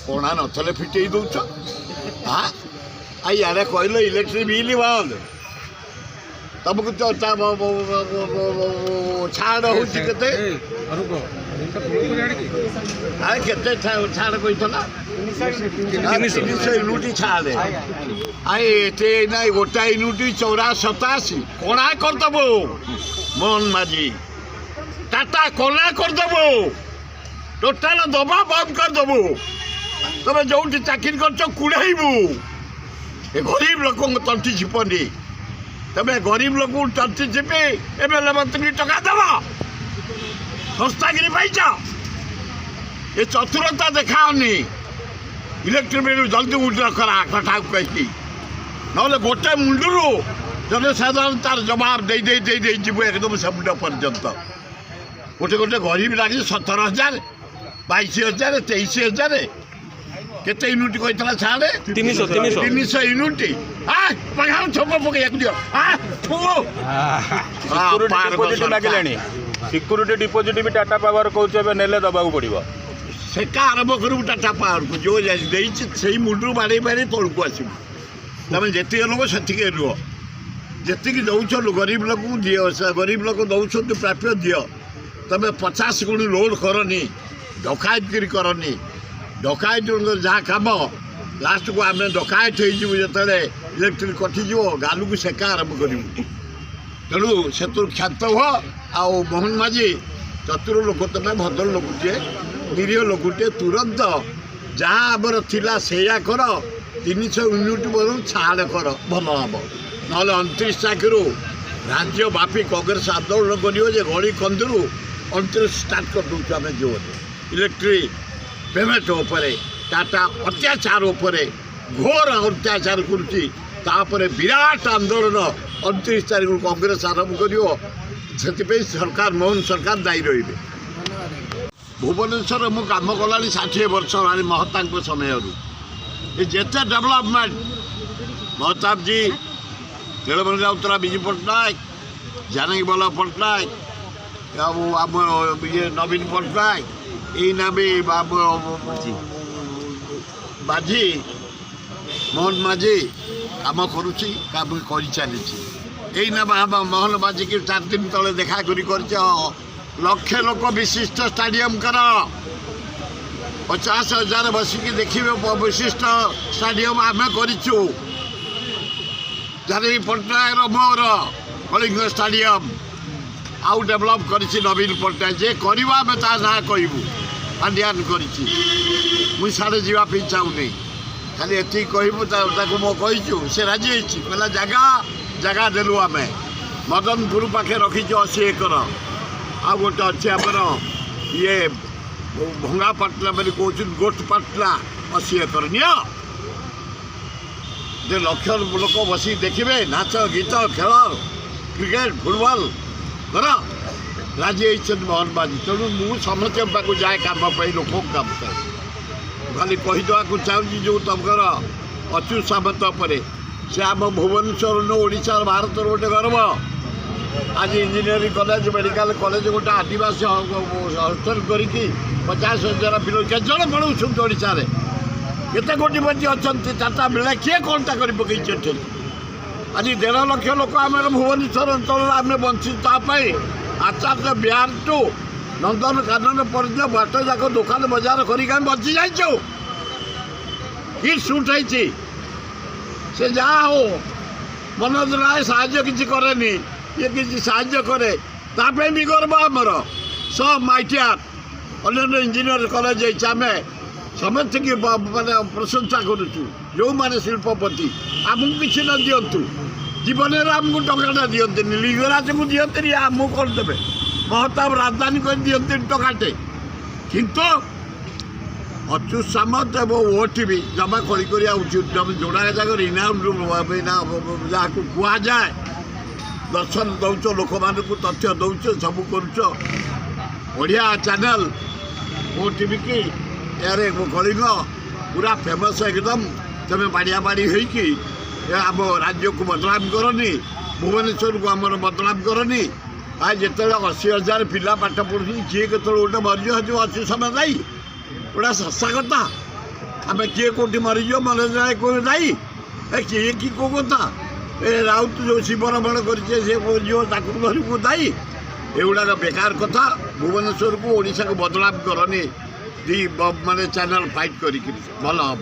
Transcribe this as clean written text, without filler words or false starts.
कोणा नथले फिटेई दौच हाँ इे कहल इलेक्ट्रिक बिल बंद तुमको छाड़ हो केते छाड़ कहीला 300 यूनिट छाड़ एते ना गोटा यूनिट 87 कोणा करदेव मोहन माझी टाटा कोना करदेव टोटाल दबा बंद करदेव तुम जो चाकरी कर कुड़ेबू ए गरीब लोक तंटी छिपनी तमें गरीब लोक तंटी छिपी एम मंत्री टका दब संस्थागिरी पाइच ये चतुरता देखाओनी इलेक्ट्रिक बिल जल्दी उड्र करा कथा कही ना गोटे मुंडर जनसाधारण तार जवाब दे जीव एकदम से मुंड पर्यंत गोटे गोटे गरीब लगे 17,000 22,000 23,000 केते यूनिट कहता छाड़े 300 यूनिट छप पकड़ दियो सिक्यूरीटी डिपोजिट भी टाटा पावर कहे नेले दबा पड़ो से आरंभ करू टाटा पावर को जो से मुंडू बाड़े बाड़े तौक आसू तुम जी लोग से रुह जी दौन गरीब लोक दियो गरीब लोक दौरान प्राप्य दियो तुम 50 गुण लोड करनी डकायतगिरी करनी डकायत जहाँ कम लास्ट को आम डकायत हो इलेक्ट्रिक कटिज गालू को सेका आरंभ करूँ तेणु से क्षात हो आ मोहन माझी चतुर लोक तुम भद्र लोकटे निरीह लोकटे तुरंत जहाँ आमर थिला सेया कर 300 यूनिट बरु छाड़ कर भल हम ना 29 तारिख राज्यव्यापी कांग्रेस आंदोलन कर गली कंदरू 29 स्टार्ट कर दूँ आम जो इलेक्ट्रिक पेमेंट उपरे टाटा अत्याचार उपरे घोर अत्याचार कर विराट आंदोलन 29 तारिख कांग्रेस आरंभ कर सरकार मोहन सरकार दायी रही भुवनेश्वर मु कम कला 60 वर्ष है महताब समय जिते डेभलपमेंट महताब जी नीलमणि राउतरा विजु पट्टनायक जानकी वल्लभ पट्टनायक आम ये नवीन पट्टनायक यना भी बाजी मोहन माझी कम करुच्ची कम कर चली मोहन माझी की 4 दिन तले देखा कर लक्षे लोक विशिष्ट स्टाडियम कर 50,000 बसिकी देखिए विशिष्ट स्टाडियम आम करूँ जानकी पट्टनायक मोर कलिंग स्टाडियम आउ डेभलप कर नवीन पट्टनायक जे करवा आम ता ना कहूँ पांडियान कर जावाई चाहूनी खाली एति कहूँ मो कहीचु से राजी कहला जगह देलु आम मदनपुर पाखे रखीचु 80 एकर आ गोटे अच्छे आमर ये भंगा पाटला बोली कौन गोट पाटला 80 एकर नि लक्ष लोक बस देखिए नाच गीत खेल क्रिकेट फुटबॉल कर राजी होती मोहन माझी तेणु मु समस्त पाक जाए कम लोक कम खाली कहीदेक चाहूँगी जो तुमर अच्युत सामंत पर से आम भुवनेश्वर ओडिशा भारत गोटे गर्व आज इंजीनियरिंग कॉलेज मेडिकल कॉलेज गोटे आदिवासी हस्टल कर 50,000 पिला केत पढ़ाऊँ ओडिशा केते कोटिपति अच्छा टाटा मिले किए कौन टा कर पकई आज 1.5 लाख लोक आम भुवनेश्वर अंचल आम वंचित आचार्य बिहार टू नंदन कानन पर्यटन बाट जाक दुकान बजार कर बची जाइचु कि सुट है से जहाँ हो मनोज राय साहाଯ୍य किसी करेनि ये किसी साहाଯ୍य करे तापे भी गर्व आमर सब माइटियार अन्य इंजीनियर कॉलेज आम समस्त की माने प्रशंसा करुचु जो माने शिल्पपति आमको किसी न दिंतु जीवन में आमको टकाटा दिखते लिंगराज को दिखते आमको कौन देवे महताब राजधानी कर दिखते टकाटे किंतु अच्युत सामंत और ओटीवी जमा खड़ी उचित जोड़ा जगह रिनाउंड जहाँ कह जाए दर्शन दौच लोक मान तथ्य दौच सब करिया चैनल ओटीवी की यार कलिंग पूरा फेमस एकदम तुम बाड़िया बाड़ी होगी आम राज्य को बदनाम करनी भुवनेश्वर को आम बदनाम करनी आज जिते 80,000 पिला पाठ पढ़ुन किए के गोटे मरीज हो अच्छी समय दायी गोटा शशा कथा ଆମେ କିଏ କେଉଁଠି ମରିଯିବ ମନୋଜ ରାୟ କେଉଁ ଦାୟୀ କିଏ କି କେଉଁ କଥା ଏ ରାଉତ ଯେଉଁ ଶିବରମଣ କରିছে ସେ ଯିବ ତାକୁ ଧରିବୁ ଦାୟୀ ଏଗୁଡ଼ାକ ବେକାର କଥା ଭୁବନେଶ୍ୱରକୁ ଓଡ଼ିଶାକୁ ବଦନାମ କରନି ଦି ମାନେ ଚ୍ୟାନେଲ୍ ଫାଇଟ୍ କରିକିରି ଭଲ ହେବ।